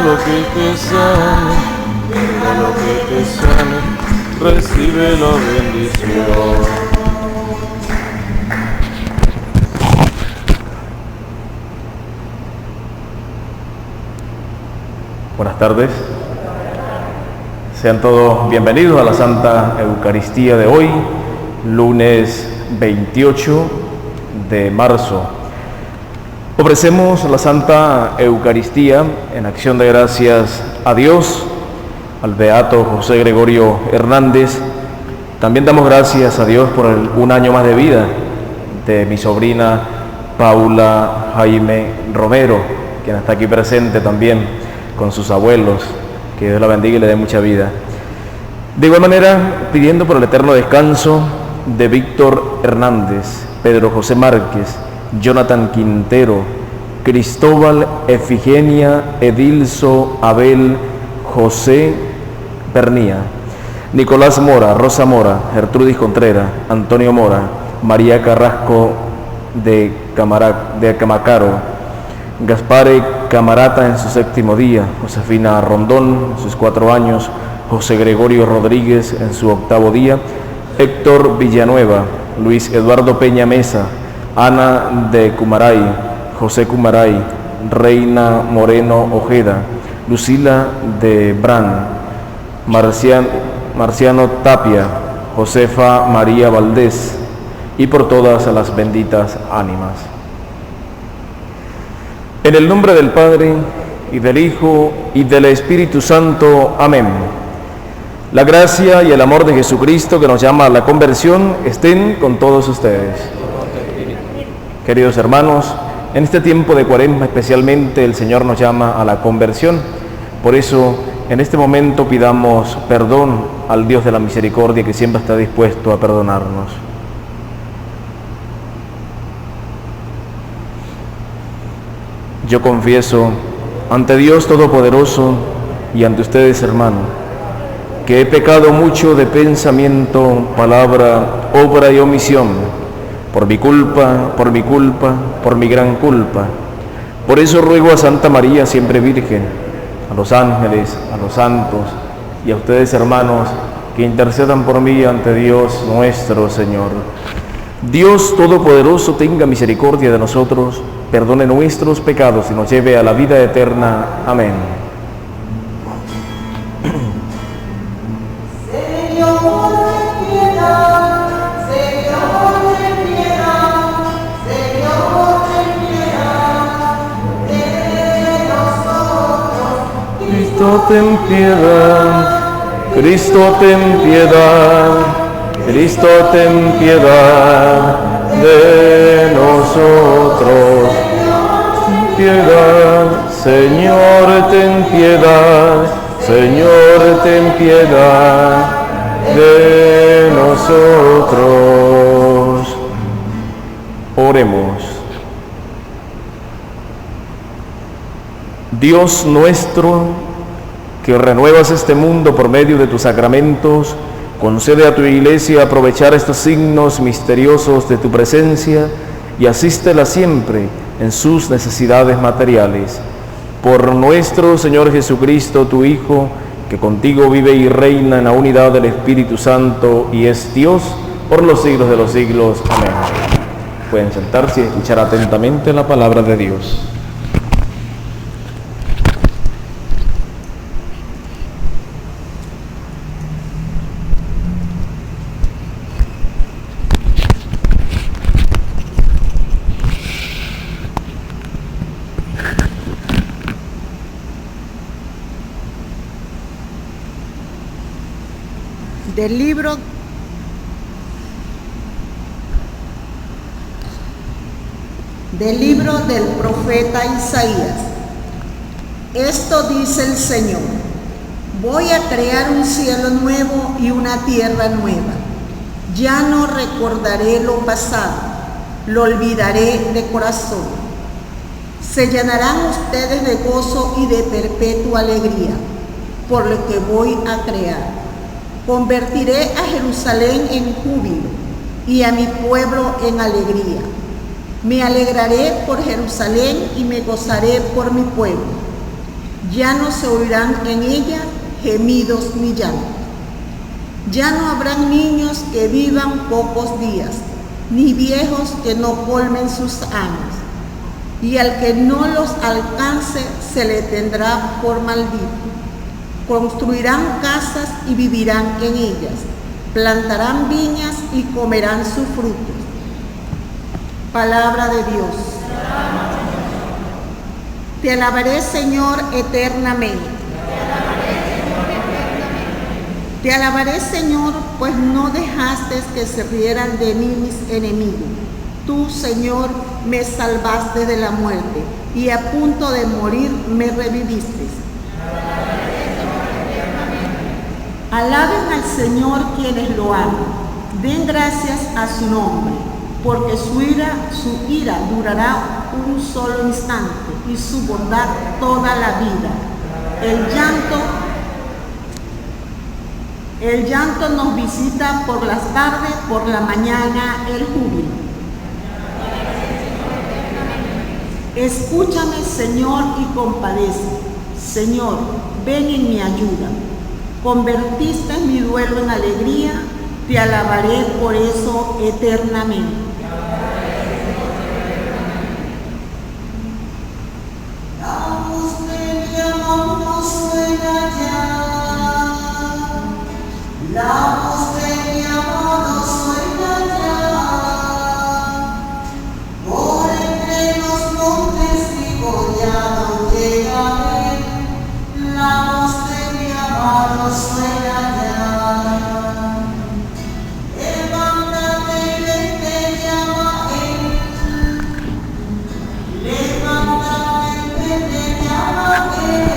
lo que te sane, mira lo que te sane, recibe la bendición. Buenas tardes. Sean todos bienvenidos a la Santa Eucaristía de hoy, lunes 28 de marzo. Ofrecemos la Santa Eucaristía en acción de gracias a Dios, al beato José Gregorio Hernández. También damos gracias a Dios por un año más de vida de mi sobrina Paula Jaime Romero, quien está aquí presente también con sus abuelos. Que Dios la bendiga y le dé mucha vida. De igual manera, pidiendo por el eterno descanso de Víctor Hernández, Pedro José Márquez, Jonathan Quintero, Cristóbal, Efigenia, Edilso, Abel, José Pernía, Nicolás Mora, Rosa Mora, Gertrudis Contreras, Antonio Mora, María Carrasco de Camacaro, Gaspare Camarata en su 7º día, Josefina Rondón en sus 4 años, José Gregorio Rodríguez en su 8º día, Héctor Villanueva, Luis Eduardo Peña Mesa, Ana de Cumaray, José Cumaray, Reina Moreno Ojeda, Lucila de Bran, Marciano Tapia, Josefa María Valdés, y por todas las benditas ánimas. En el nombre del Padre, y del Hijo, y del Espíritu Santo. Amén. La gracia y el amor de Jesucristo, que nos llama a la conversión, estén con todos ustedes. Queridos hermanos, en este tiempo de Cuaresma especialmente el Señor nos llama a la conversión. Por eso, en este momento pidamos perdón al Dios de la misericordia, que siempre está dispuesto a perdonarnos. Yo confieso ante Dios Todopoderoso y ante ustedes, hermanos, que he pecado mucho de pensamiento, palabra, obra y omisión, por mi culpa, por mi gran culpa. Por eso ruego a Santa María, siempre Virgen, a los ángeles, a los santos y a ustedes, hermanos, que intercedan por mí ante Dios nuestro Señor. Dios Todopoderoso tenga misericordia de nosotros, perdone nuestros pecados y nos lleve a la vida eterna. Amén. Señor, ten piedad. Señor, ten piedad. Señor, ten piedad de nosotros. Cristo, ten piedad. Cristo, ten piedad. Cristo, ten piedad de nosotros. Ten piedad, Señor, ten piedad. Señor, ten piedad de nosotros. Oremos. Dios nuestro, que renuevas este mundo por medio de tus sacramentos, concede a tu Iglesia aprovechar estos signos misteriosos de tu presencia y asístela siempre en sus necesidades materiales. Por nuestro Señor Jesucristo, tu Hijo, que contigo vive y reina en la unidad del Espíritu Santo y es Dios por los siglos de los siglos. Amén. Pueden sentarse y escuchar atentamente la palabra de Dios. Del libro del profeta Isaías. Esto dice el Señor: voy a crear un cielo nuevo y una tierra nueva. Ya no recordaré lo pasado, lo olvidaré de corazón. Se llenarán ustedes de gozo y de perpetua alegría por lo que voy a crear. Convertiré a Jerusalén en júbilo y a mi pueblo en alegría. Me alegraré por Jerusalén y me gozaré por mi pueblo. Ya no se oirán en ella gemidos ni llanto. Ya no habrán niños que vivan pocos días, ni viejos que no colmen sus años. Y al que no los alcance se le tendrá por maldito. Construirán casas y vivirán en ellas. Plantarán viñas y comerán sus frutos. Palabra de Dios. Te alabaré, Señor, eternamente. Te alabaré, Señor, pues no dejaste que se rieran de mí mis enemigos. Tú, Señor, me salvaste de la muerte y a punto de morir me reviviste. Alaben al Señor quienes lo aman. Den gracias a su nombre, porque su ira durará un solo instante y su bondad toda la vida. El llanto nos visita por las tardes, por la mañana el júbilo. Escúchame, Señor, y compadece. Señor, ven en mi ayuda. Convertiste mi duelo en alegría, te alabaré por eso eternamente. La voz de mi amor no suena ya. La voz de mi amor no suena ya. Por entre los montes y collados llegaré. La voz de mi amor no suena ya. Levántate y ven, te llama él. Levántate y ven, te llama él.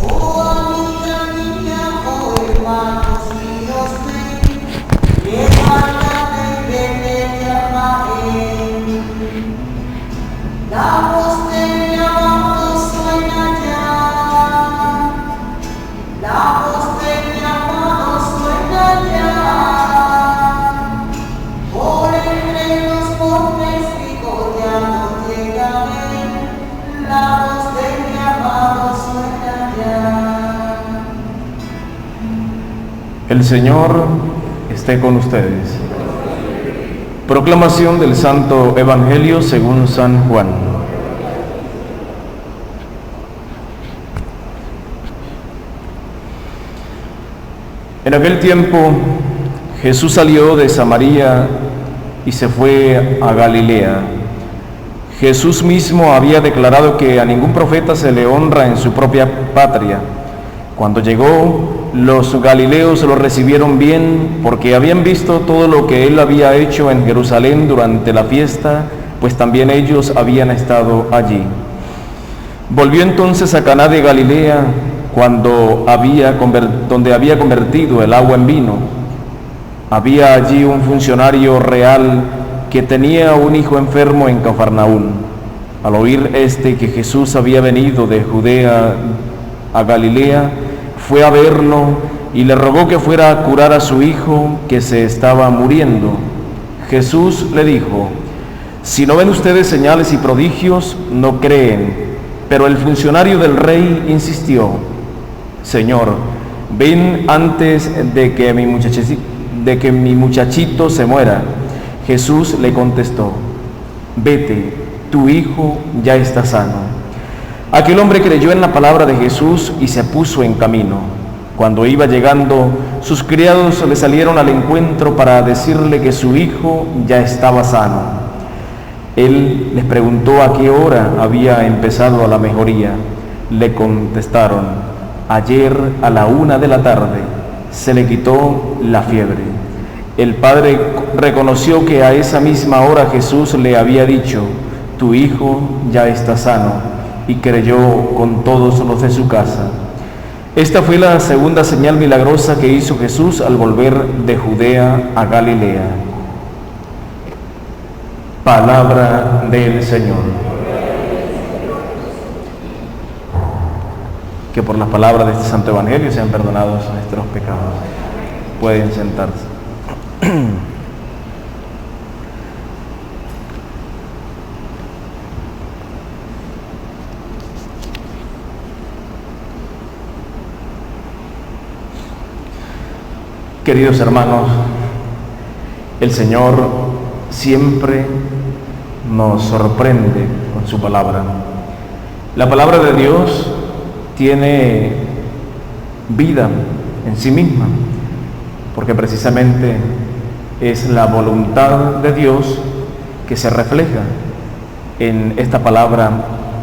Oh amiga mía, oh hermanos míos, ven. Levántate y ven, te llama él. La voz de mi amor no suena ya. La voz de mi amor no suena ya. Por entre los montes y collados llegaré. La voz de mi amor no suena ya. El Señor esté con ustedes. Proclamación del Santo Evangelio según San Juan. En aquel tiempo Jesús salió de Samaria y se fue a Galilea. Jesús mismo había declarado que a ningún profeta se le honra en su propia patria. Cuando llegó, los galileos lo recibieron bien porque habían visto todo lo que él había hecho en Jerusalén durante la fiesta, pues también ellos habían estado allí. Volvió entonces a Caná de Galilea, donde había convertido el agua en vino. Había allí un funcionario real que tenía un hijo enfermo en Cafarnaún. Al oír que Jesús había venido de Judea a Galilea, fue a verlo y le rogó que fuera a curar a su hijo que se estaba muriendo. Jesús le dijo: si no ven ustedes señales y prodigios, no creen. Pero el funcionario del rey insistió: Señor, ven antes de que mi muchachito se muera. Jesús le contestó: vete, tu hijo ya está sano. Aquel hombre creyó en la palabra de Jesús y se puso en camino. Cuando iba llegando, sus criados le salieron al encuentro para decirle que su hijo ya estaba sano. Él les preguntó a qué hora había empezado la mejoría. Le contestaron: ayer a la 1 de la tarde se le quitó la fiebre. El padre reconoció que a esa misma hora Jesús le había dicho: tu hijo ya está sano, y creyó con todos los de su casa. Esta fue la segunda señal milagrosa que hizo Jesús al volver de Judea a Galilea. Palabra del Señor. Que por las palabras de este Santo Evangelio sean perdonados nuestros pecados. Pueden sentarse. Queridos hermanos, el Señor siempre nos sorprende con su palabra. La palabra de Dios tiene vida en sí misma, porque precisamente es la voluntad de Dios que se refleja en esta palabra,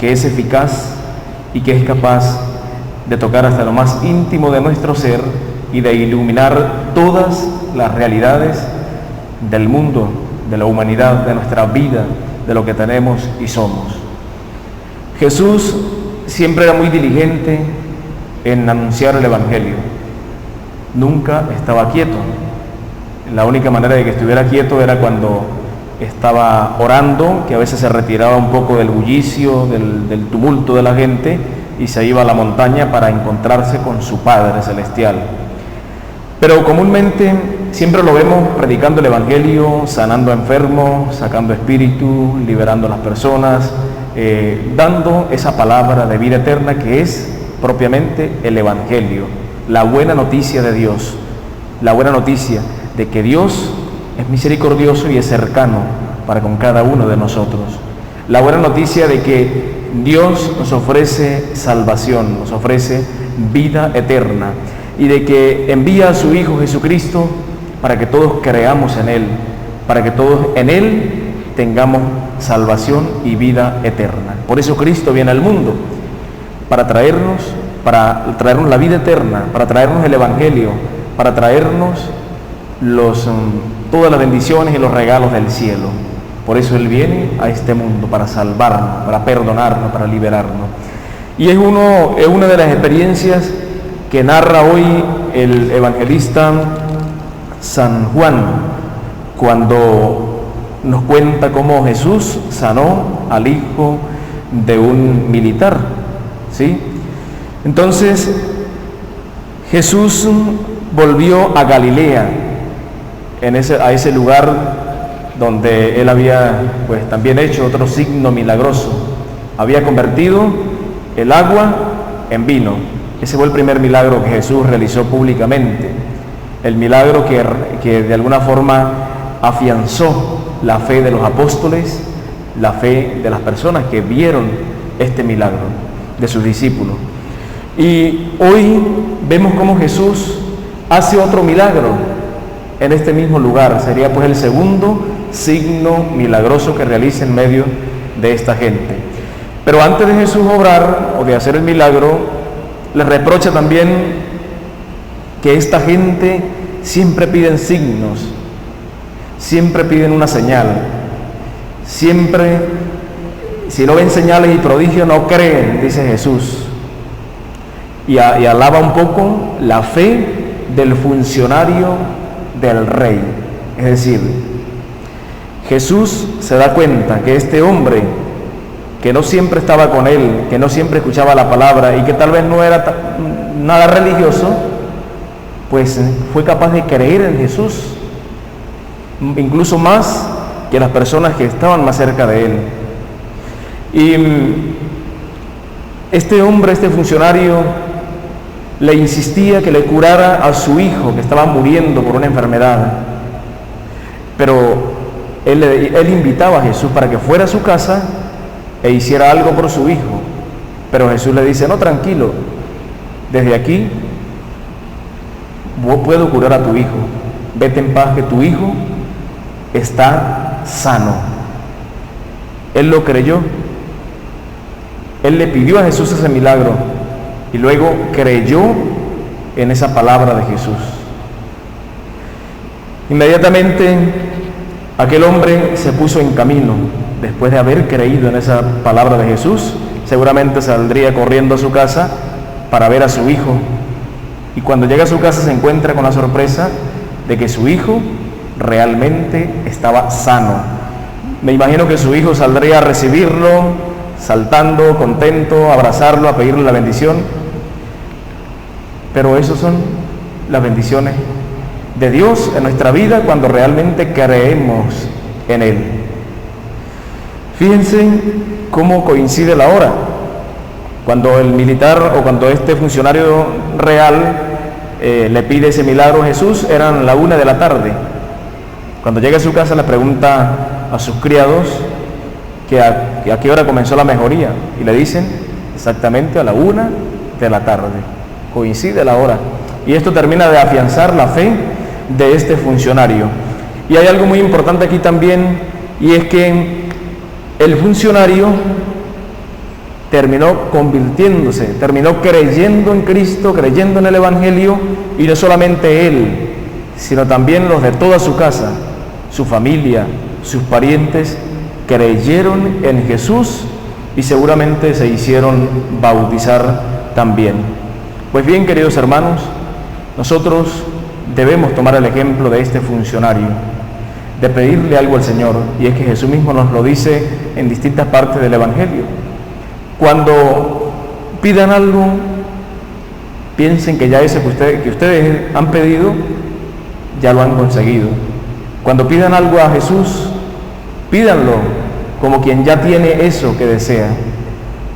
que es eficaz y que es capaz de tocar hasta lo más íntimo de nuestro ser y de iluminar todas las realidades del mundo, de la humanidad, de nuestra vida, de lo que tenemos y somos. Jesús siempre era muy diligente en anunciar el Evangelio. Nunca estaba quieto. La única manera de que estuviera quieto era cuando estaba orando, que a veces se retiraba un poco del bullicio, del tumulto de la gente, y se iba a la montaña para encontrarse con su Padre Celestial. Pero comúnmente siempre lo vemos predicando el Evangelio, sanando enfermos, sacando espíritus, liberando a las personas, dando esa palabra de vida eterna que es propiamente el Evangelio, la buena noticia de Dios, la buena noticia de que Dios es misericordioso y es cercano para con cada uno de nosotros. La buena noticia de que Dios nos ofrece salvación, nos ofrece vida eterna, y de que envía a su Hijo Jesucristo para que todos creamos en Él, para que todos en Él tengamos salvación y vida eterna. Por eso Cristo viene al mundo, para traernos la vida eterna, para traernos el Evangelio, para traernos todas las bendiciones y los regalos del cielo. Por eso Él viene a este mundo, para salvarnos, para perdonarnos, para liberarnos. Y es una de las experiencias que narra hoy el evangelista San Juan, cuando nos cuenta cómo Jesús sanó al hijo de un militar, ¿sí? Entonces, Jesús volvió a Galilea, a ese lugar donde él había también hecho otro signo milagroso. Había convertido el agua en vino. Ese fue el primer milagro que Jesús realizó públicamente, el milagro que de alguna forma afianzó la fe de los apóstoles, la fe de las personas que vieron este milagro, de sus discípulos. Y hoy vemos cómo Jesús hace otro milagro en este mismo lugar. Sería pues el segundo signo milagroso que realiza en medio de esta gente. Pero antes de Jesús obrar o de hacer el milagro, les reprocha también que esta gente siempre piden signos, siempre piden una señal, siempre, si no ven señales y prodigios, no creen, dice Jesús. Y alaba un poco la fe del funcionario del rey. Es decir, Jesús se da cuenta que este hombre, que no siempre estaba con él, que no siempre escuchaba la palabra y que tal vez no era nada religioso, pues fue capaz de creer en Jesús, incluso más que las personas que estaban más cerca de él. Y este hombre, este funcionario, le insistía que le curara a su hijo que estaba muriendo por una enfermedad, pero él invitaba a Jesús para que fuera a su casa e hiciera algo por su hijo. Pero Jesús le dice: no, tranquilo, desde aquí puedo curar a tu hijo, vete en paz, que tu hijo está sano. Él lo creyó, él le pidió a Jesús ese milagro y luego creyó en esa palabra de Jesús. Inmediatamente aquel hombre se puso en camino. Después de haber creído en esa palabra de Jesús, seguramente saldría corriendo a su casa para ver a su hijo. Y cuando llega a su casa se encuentra con la sorpresa de que su hijo realmente estaba sano. Me imagino que su hijo saldría a recibirlo, saltando, contento, a abrazarlo, a pedirle la bendición. Pero esas son las bendiciones de Dios en nuestra vida cuando realmente creemos en Él. Fíjense cómo coincide la hora. Cuando el militar o cuando este funcionario real le pide ese milagro a Jesús, eran la 1 de la tarde. Cuando llega a su casa le pregunta a sus criados que a qué hora comenzó la mejoría, y le dicen exactamente a la 1 de la tarde, coincide la hora. Y esto termina de afianzar la fe de este funcionario. Y hay algo muy importante aquí también, y es que el funcionario terminó convirtiéndose, terminó creyendo en Cristo, creyendo en el Evangelio, y no solamente él, sino también los de toda su casa, su familia, sus parientes, creyeron en Jesús y seguramente se hicieron bautizar también. Pues bien, queridos hermanos, nosotros debemos tomar el ejemplo de este funcionario, de pedirle algo al Señor, y es que Jesús mismo nos lo dice en distintas partes del Evangelio. Cuando pidan algo, piensen que ya eso que ustedes han pedido, ya lo han conseguido. Cuando pidan algo a Jesús, pídanlo como quien ya tiene eso que desea.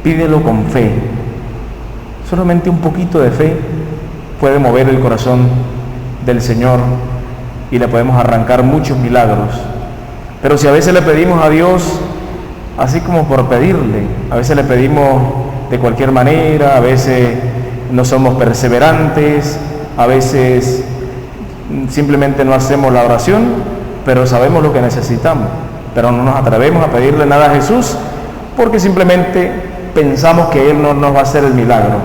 Pídelo con fe. Solamente un poquito de fe puede mover el corazón del Señor y le podemos arrancar muchos milagros. Pero si a veces le pedimos a Dios así como por pedirle, a veces le pedimos de cualquier manera, a veces no somos perseverantes, a veces simplemente no hacemos la oración, pero sabemos lo que necesitamos, pero no nos atrevemos a pedirle nada a Jesús porque simplemente pensamos que Él no nos va a hacer el milagro.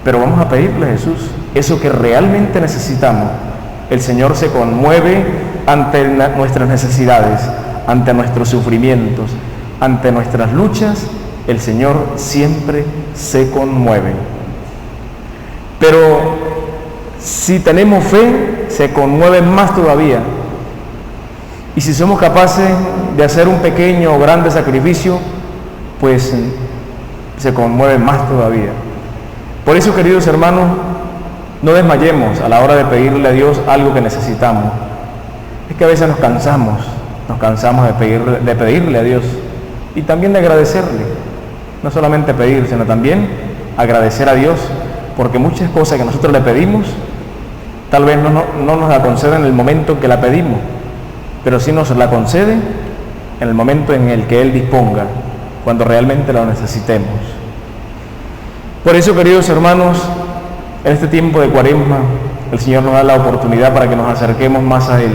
Pero vamos a pedirle a Jesús eso que realmente necesitamos. El Señor se conmueve ante nuestras necesidades, ante nuestros sufrimientos, ante nuestras luchas. El Señor siempre se conmueve. Pero si tenemos fe, se conmueve más todavía. Y si somos capaces de hacer un pequeño o grande sacrificio, pues se conmueve más todavía. Por eso, queridos hermanos, no desmayemos a la hora de pedirle a Dios algo que necesitamos. Es que a veces nos cansamos de pedirle a Dios y también de agradecerle. No solamente pedir, sino también agradecer a Dios, porque muchas cosas que nosotros le pedimos, tal vez no nos la conceden en el momento en que la pedimos, pero sí nos la concede en el momento en el que Él disponga, cuando realmente lo necesitemos. Por eso, queridos hermanos, en este tiempo de Cuaresma, el Señor nos da la oportunidad para que nos acerquemos más a Él,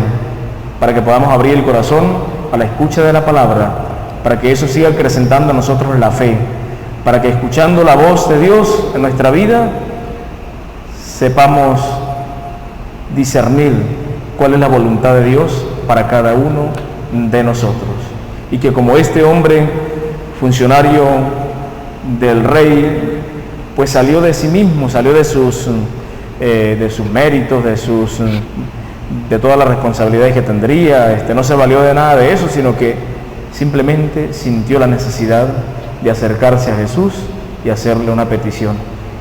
para que podamos abrir el corazón a la escucha de la palabra, para que eso siga acrecentando a nosotros la fe, para que escuchando la voz de Dios en nuestra vida, sepamos discernir cuál es la voluntad de Dios para cada uno de nosotros. Y que como este hombre, funcionario del rey, pues salió de sí mismo, salió de sus méritos, de todas las responsabilidades que tendría, no se valió de nada de eso, sino que simplemente sintió la necesidad de acercarse a Jesús y hacerle una petición.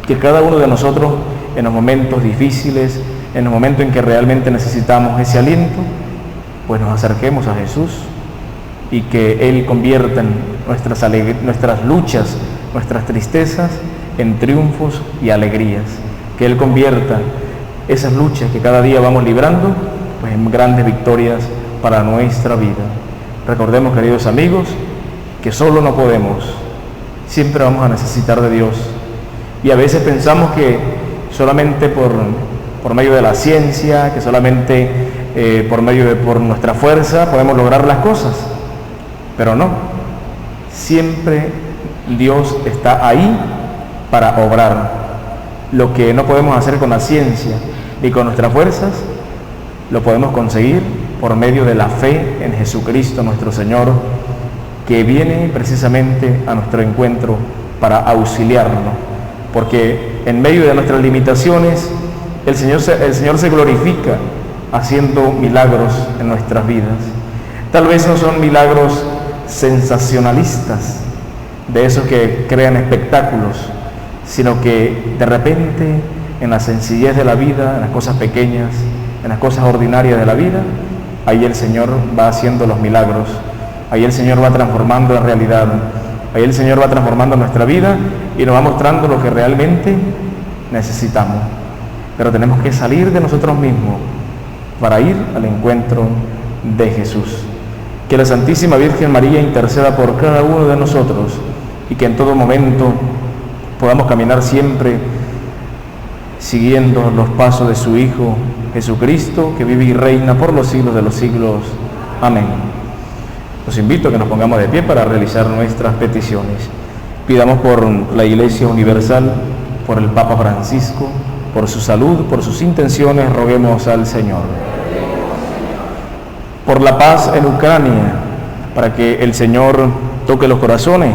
Que cada uno de nosotros, en los momentos difíciles, en los momentos en que realmente necesitamos ese aliento, pues nos acerquemos a Jesús y que Él convierta nuestras luchas, nuestras tristezas en triunfos y alegrías. Que Él convierta esas luchas que cada día vamos librando, pues en grandes victorias para nuestra vida. Recordemos, queridos amigos, que solo no podemos, siempre vamos a necesitar de Dios. Y a veces pensamos que solamente por medio de la ciencia, que solamente por nuestra fuerza podemos lograr las cosas, pero no, siempre Dios está ahí para obrar. Lo que no podemos hacer con la ciencia ni con nuestras fuerzas, lo podemos conseguir por medio de la fe en Jesucristo nuestro Señor, que viene precisamente a nuestro encuentro para auxiliarnos, porque en medio de nuestras limitaciones el Señor se glorifica haciendo milagros en nuestras vidas. Tal vez no son milagros sensacionalistas, de esos que crean espectáculos, sino que de repente en la sencillez de la vida, en las cosas pequeñas, en las cosas ordinarias de la vida, ahí el Señor va haciendo los milagros, ahí el Señor va transformando la realidad, ahí el Señor va transformando nuestra vida y nos va mostrando lo que realmente necesitamos. pero tenemos que salir de nosotros mismos para ir al encuentro de Jesús. Que la Santísima Virgen María interceda por cada uno de nosotros y que en todo momento podamos caminar siempre siguiendo los pasos de su Hijo Jesucristo, que vive y reina por los siglos de los siglos. Amén. Los invito a que nos pongamos de pie para realizar nuestras peticiones. Pidamos por la Iglesia Universal, por el Papa Francisco, por su salud, por sus intenciones, roguemos al Señor. Por la paz en Ucrania, para que el Señor toque los corazones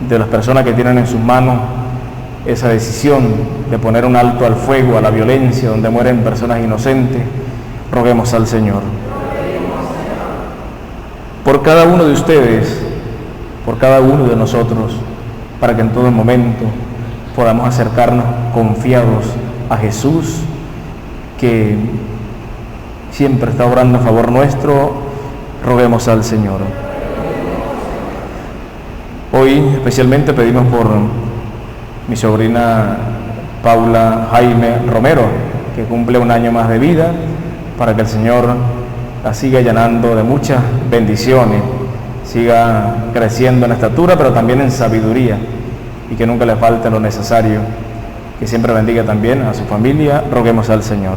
de las personas que tienen en sus manos esa decisión de poner un alto al fuego, a la violencia, donde mueren personas inocentes, roguemos al Señor. Por cada uno de ustedes, por cada uno de nosotros, para que en todo momento podamos acercarnos confiados a Jesús, que siempre está obrando a favor nuestro, roguemos al Señor. Hoy especialmente pedimos por mi sobrina Paula Jaime Romero, que cumple un año más de vida, para que el Señor la siga llenando de muchas bendiciones, siga creciendo en estatura, pero también en sabiduría, y que nunca le falte lo necesario, que siempre bendiga también a su familia, roguemos al Señor.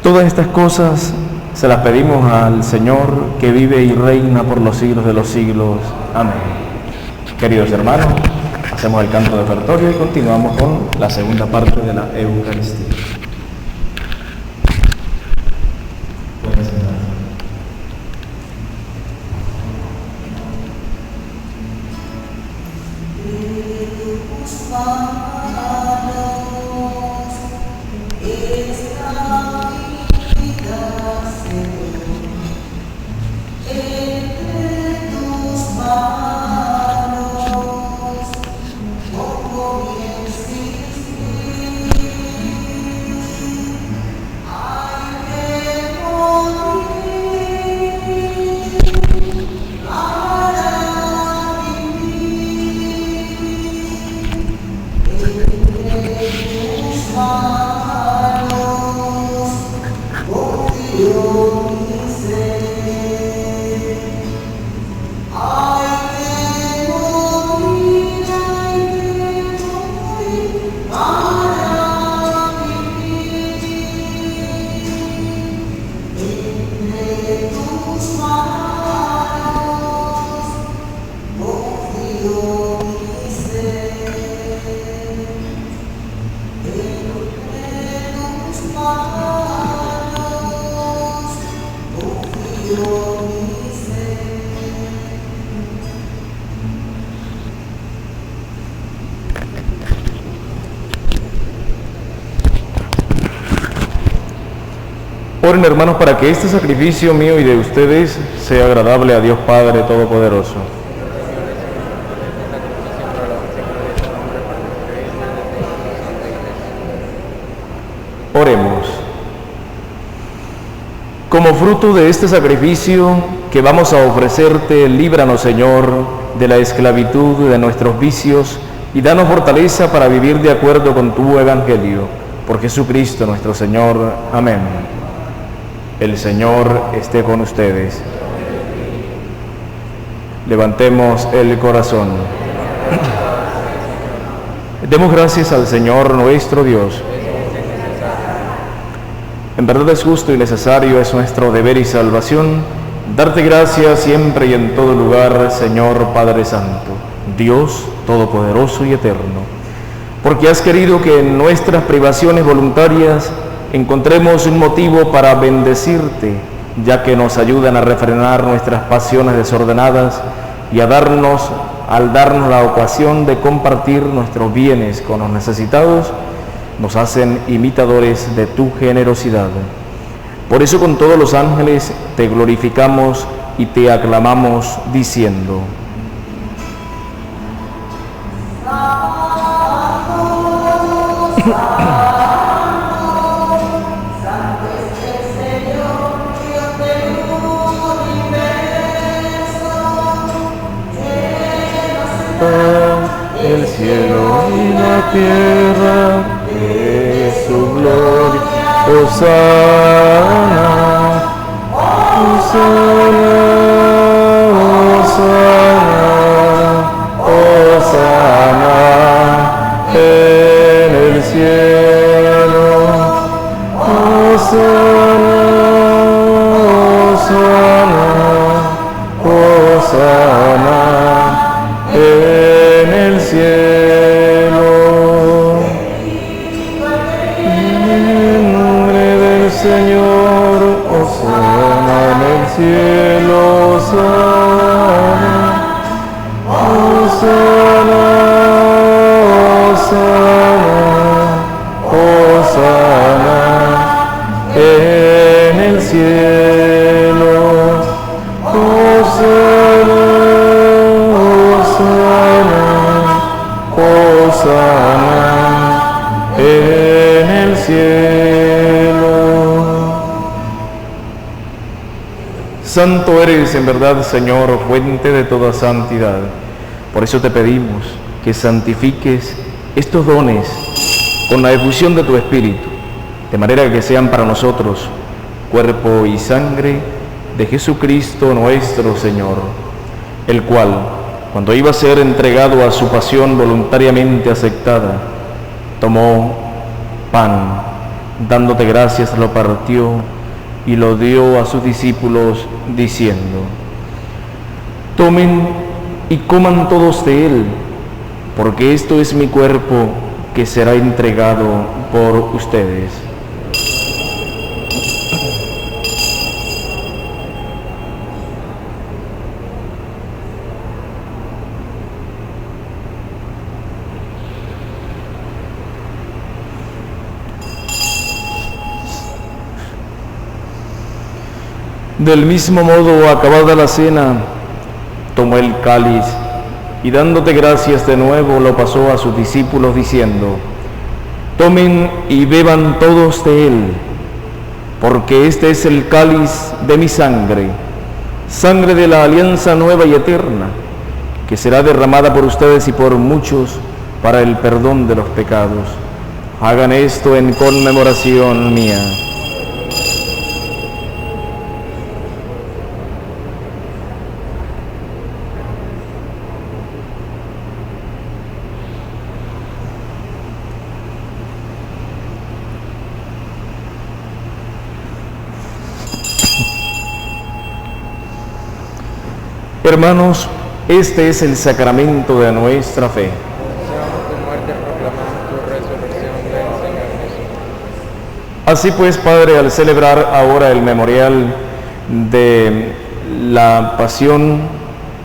Todas estas cosas se las pedimos al Señor, que vive y reina por los siglos de los siglos. Amén. Queridos hermanos, hacemos el canto de ofertorio y continuamos con la segunda parte de la Eucaristía. Oren, hermanos, para que este sacrificio mío y de ustedes sea agradable a Dios Padre Todopoderoso. Oremos. Como fruto de este sacrificio que vamos a ofrecerte, líbranos, Señor, de la esclavitud de nuestros vicios y danos fortaleza para vivir de acuerdo con tu Evangelio. Por Jesucristo nuestro Señor. Amén. El Señor esté con ustedes. Levantemos el corazón. Demos gracias al Señor nuestro Dios. En verdad es justo y necesario, es nuestro deber y salvación, darte gracias siempre y en todo lugar, Señor Padre Santo, Dios Todopoderoso y Eterno, porque has querido que en nuestras privaciones voluntarias encontremos un motivo para bendecirte, ya que nos ayudan a refrenar nuestras pasiones desordenadas y al darnos la ocasión de compartir nuestros bienes con los necesitados, nos hacen imitadores de tu generosidad. Por eso con todos los ángeles te glorificamos y te aclamamos diciendo: el cielo cielo y la tierra, de su gloria. Hosana, Hosana, Hosana, Hosana en el cielo. Hosana, Hosana, Hosana en el cielo. En el nombre del Señor, Hosana en el cielo, Hosana, Hosana, Hosana, Hosana en el cielo. Hosana, Hosana, Hosana en el cielo. Santo eres en verdad, Señor, fuente de toda santidad. Por eso te pedimos que santifiques estos dones con la efusión de tu Espíritu, de manera que sean para nosotros cuerpo y sangre de Jesucristo nuestro Señor, el cual, cuando iba a ser entregado a su pasión voluntariamente aceptada, tomó pan, dándote gracias, lo partió y lo dio a sus discípulos, diciendo: tomen y coman todos de él, porque esto es mi cuerpo que será entregado por ustedes. Del mismo modo, acabada la cena, tomó el cáliz y dándote gracias de nuevo lo pasó a sus discípulos diciendo: tomen y beban todos de él, porque este es el cáliz de mi sangre, sangre de la alianza nueva y eterna, que será derramada por ustedes y por muchos para el perdón de los pecados. Hagan esto en conmemoración mía. Hermanos, este es el sacramento de nuestra fe. Así pues, Padre, al celebrar ahora el memorial de la pasión,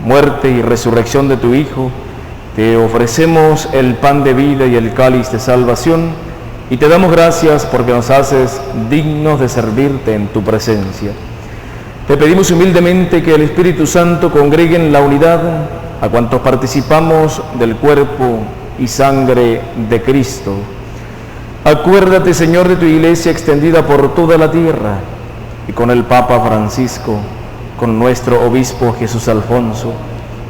muerte y resurrección de tu Hijo, te ofrecemos el pan de vida y el cáliz de salvación, y te damos gracias porque nos haces dignos de servirte en tu presencia. Te pedimos humildemente que el Espíritu Santo congregue en la unidad a cuantos participamos del cuerpo y sangre de Cristo. Acuérdate, Señor, de tu Iglesia extendida por toda la tierra, y con el Papa Francisco, con nuestro Obispo Jesús Alfonso,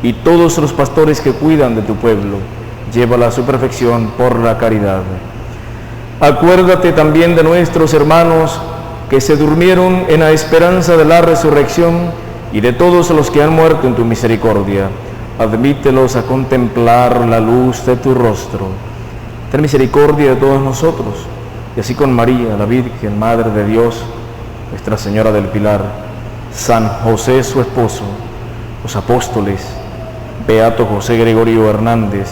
y todos los pastores que cuidan de tu pueblo, llévala a su perfección por la caridad. Acuérdate también de nuestros hermanos que se durmieron en la esperanza de la resurrección, y de todos los que han muerto en tu misericordia. Admítelos a contemplar la luz de tu rostro. Ten misericordia de todos nosotros, y así con María, la Virgen, Madre de Dios, Nuestra Señora del Pilar, San José su esposo, los apóstoles, Beato José Gregorio Hernández,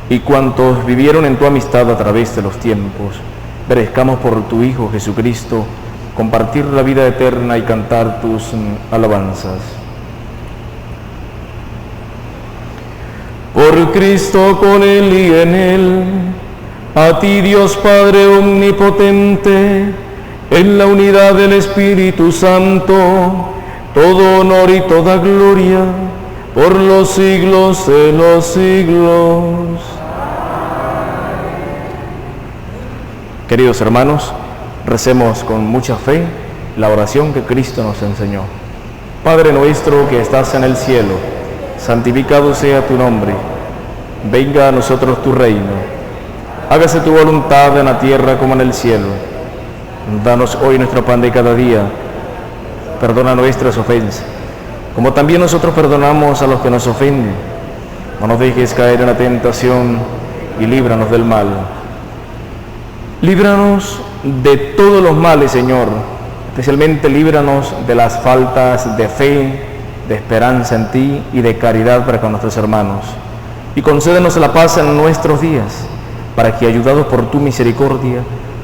y cuantos vivieron en tu amistad a través de los tiempos, merezcamos por tu Hijo Jesucristo compartir la vida eterna y cantar tus alabanzas. Por Cristo, con Él y en Él, a ti, Dios Padre omnipotente, en la unidad del Espíritu Santo, todo honor y toda gloria, por los siglos de los siglos. Queridos hermanos, recemos con mucha fe la oración que Cristo nos enseñó. Padre nuestro que estás en el cielo, santificado sea tu nombre. Venga a nosotros tu reino. Hágase tu voluntad en la tierra como en el cielo. Danos hoy nuestro pan de cada día. Perdona nuestras ofensas, como también nosotros perdonamos a los que nos ofenden. No nos dejes caer en la tentación y líbranos del mal. Líbranos de todos los males, Señor. Especialmente líbranos de las faltas de fe, de esperanza en ti y de caridad para con nuestros hermanos. Y concédenos la paz en nuestros días, para que, ayudados por tu misericordia,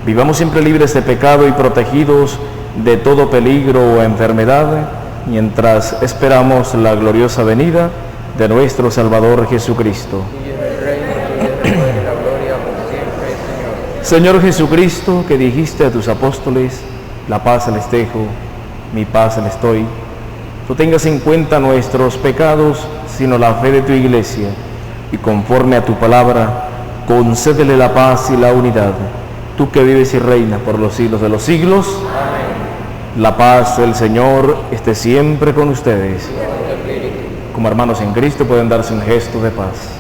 vivamos siempre libres de pecado y protegidos de todo peligro o enfermedad, mientras esperamos la gloriosa venida de nuestro Salvador Jesucristo. Señor Jesucristo, que dijiste a tus apóstoles: la paz les dejo, mi paz les doy, no tengas en cuenta nuestros pecados, sino la fe de tu Iglesia, y conforme a tu palabra, concédele la paz y la unidad, tú que vives y reinas por los siglos de los siglos. Amén. La paz del Señor esté siempre con ustedes. Como hermanos en Cristo pueden darse un gesto de paz.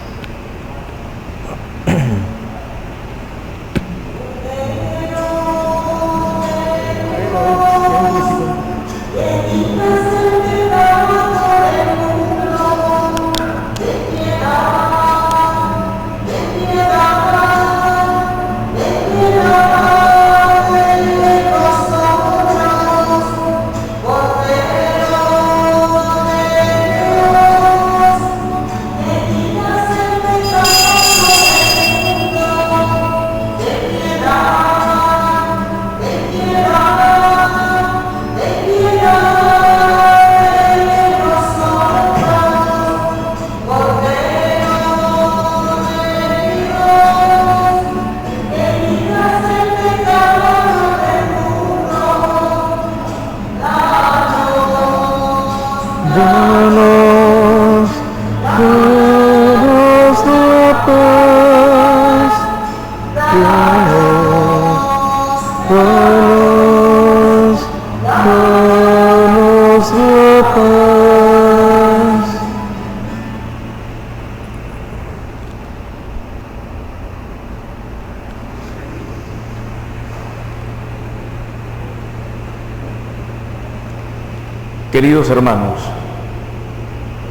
Queridos hermanos,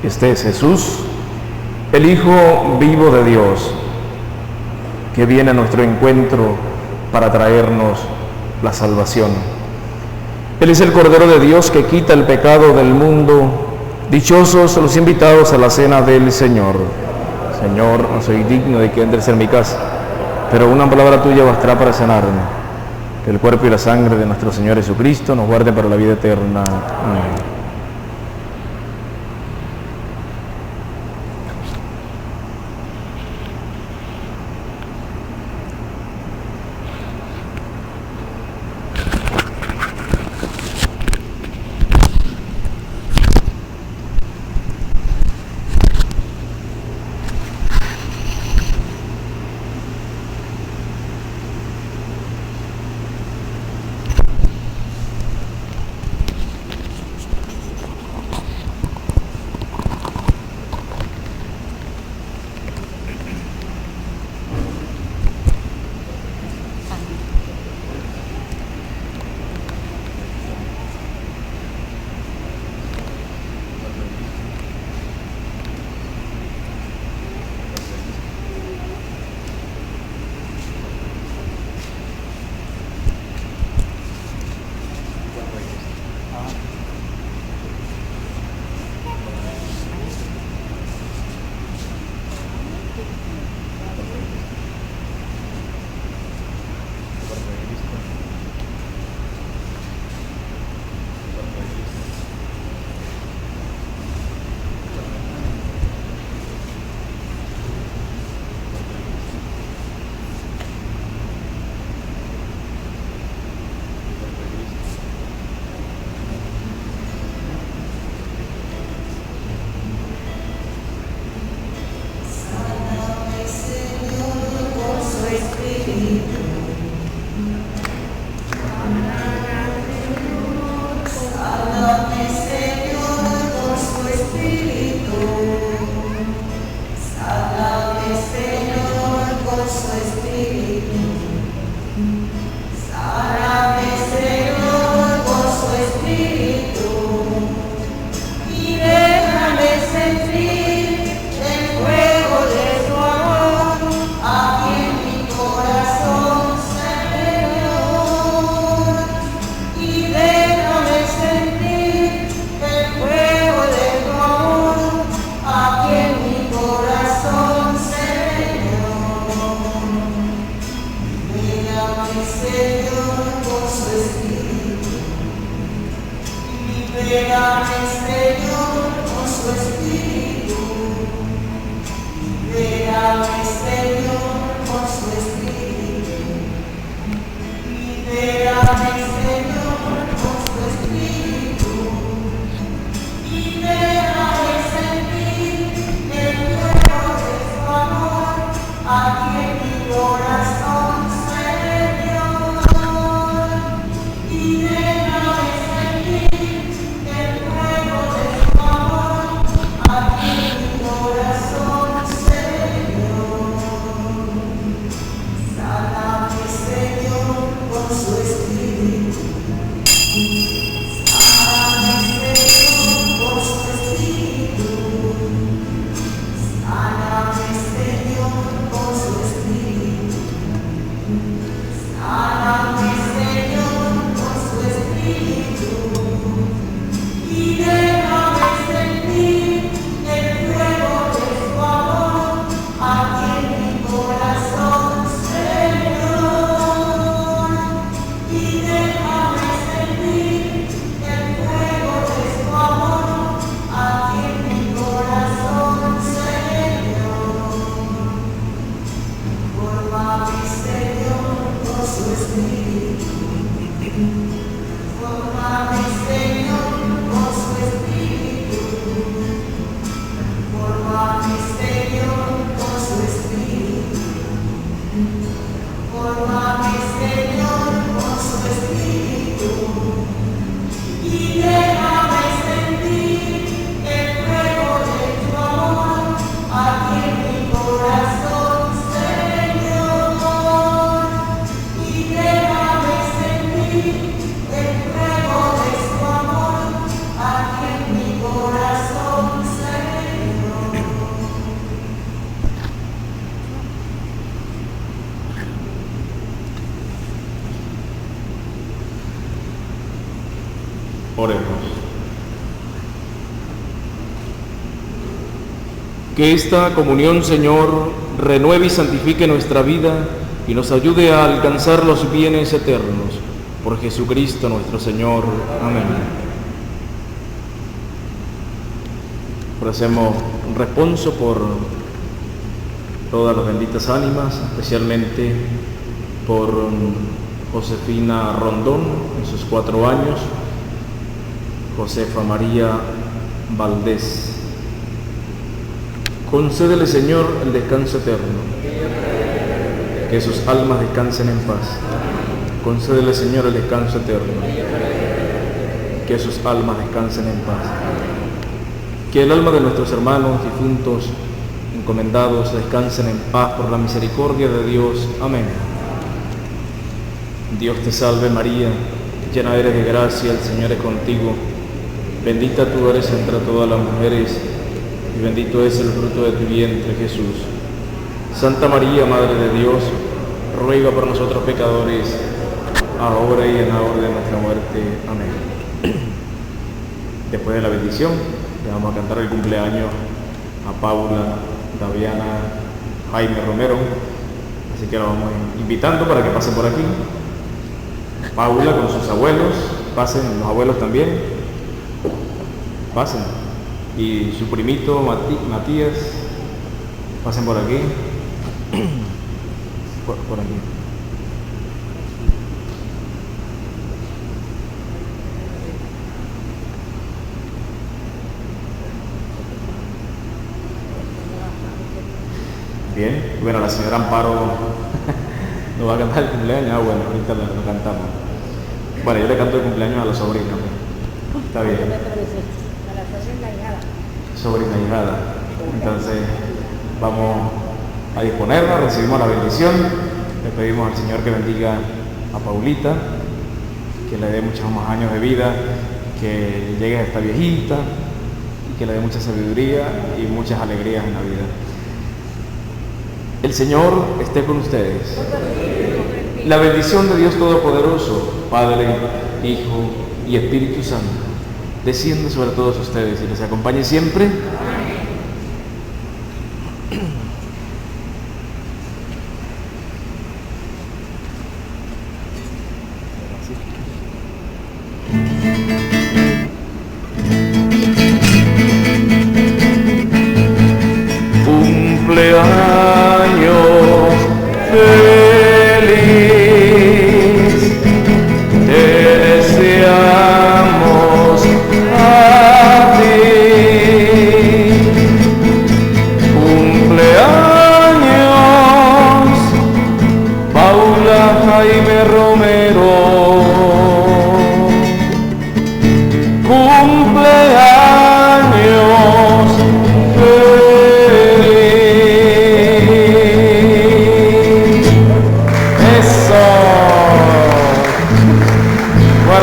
este es Jesús, el Hijo vivo de Dios, que viene a nuestro encuentro para traernos la salvación. Él es el Cordero de Dios que quita el pecado del mundo. Dichosos los invitados a la cena del Señor. Señor, no soy digno de que entres en mi casa, pero una palabra tuya bastará para sanarme. Que el cuerpo y la sangre de nuestro Señor Jesucristo nos guarden para la vida eterna. Amén. Oremos. Que esta comunión, Señor, renueve y santifique nuestra vida y nos ayude a alcanzar los bienes eternos. Por Jesucristo nuestro Señor. Amén. Ofrecemos un responso por todas las benditas ánimas, especialmente por Josefina Rondón en sus 4 años, Josefa María Valdés. Concédele, Señor, el descanso eterno, que sus almas descansen en paz. Concédele, Señor, el descanso eterno, que sus almas descansen en paz. Que el alma de nuestros hermanos difuntos encomendados descansen en paz por la misericordia de Dios. Amén. Dios te salve María, llena eres de gracia, el Señor es contigo. Bendita tú eres entre todas las mujeres, y bendito es el fruto de tu vientre, Jesús. Santa María, Madre de Dios, ruega por nosotros pecadores, ahora y en la hora de nuestra muerte. Amén. Después de la bendición, le vamos a cantar el cumpleaños a Paula, Daviana, Jaime Romero, así que la vamos invitando para que pasen por aquí. Paula con sus abuelos, pasen los abuelos también. Pasen. Y su primito Matías, pasen por aquí. Por aquí. Bien, bueno, la señora Amparo nos va a cantar el cumpleaños. Ah, bueno, ahorita lo cantamos. Bueno, yo le canto el cumpleaños a los sobrinos. Está bien. Sobrina hijada. Entonces vamos a disponernos, recibimos la bendición, le pedimos al Señor que bendiga a Paulita, que le dé muchos más años de vida, que llegue a esta viejita y que le dé mucha sabiduría y muchas alegrías en la vida. El Señor esté con ustedes. La bendición de Dios Todopoderoso, Padre, Hijo y Espíritu Santo, desciende sobre todos ustedes y les acompañe siempre.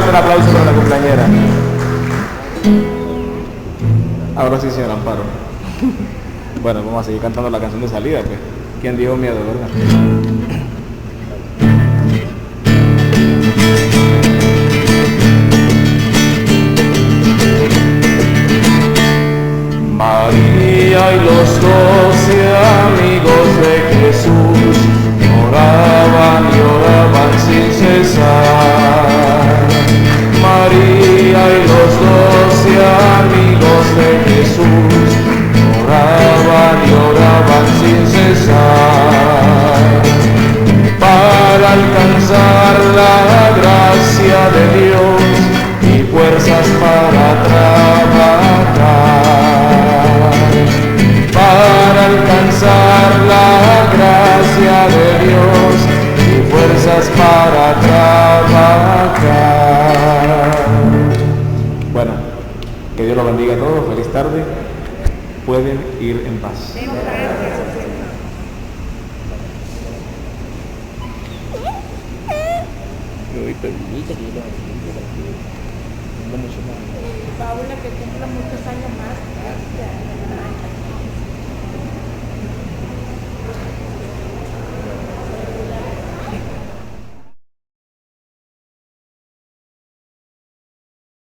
fuerte el aplauso para la cumpleañera. Ahora sí, señor Amparo. Bueno, vamos a seguir cantando la canción de salida, pues. ¿Quién dijo miedo, verdad? María y los 12 amigos de Jesús oraban y oraban sin cesar. María y los 12 amigos de Jesús oraban y oraban sin cesar para alcanzar la gracia de Dios y fuerzas para trabajar, para alcanzar la gracia de Dios y fuerzas para trabajar. Bueno, que Dios los bendiga a todos, feliz tarde, pueden ir en paz. Paula, que cumpla muchos años más.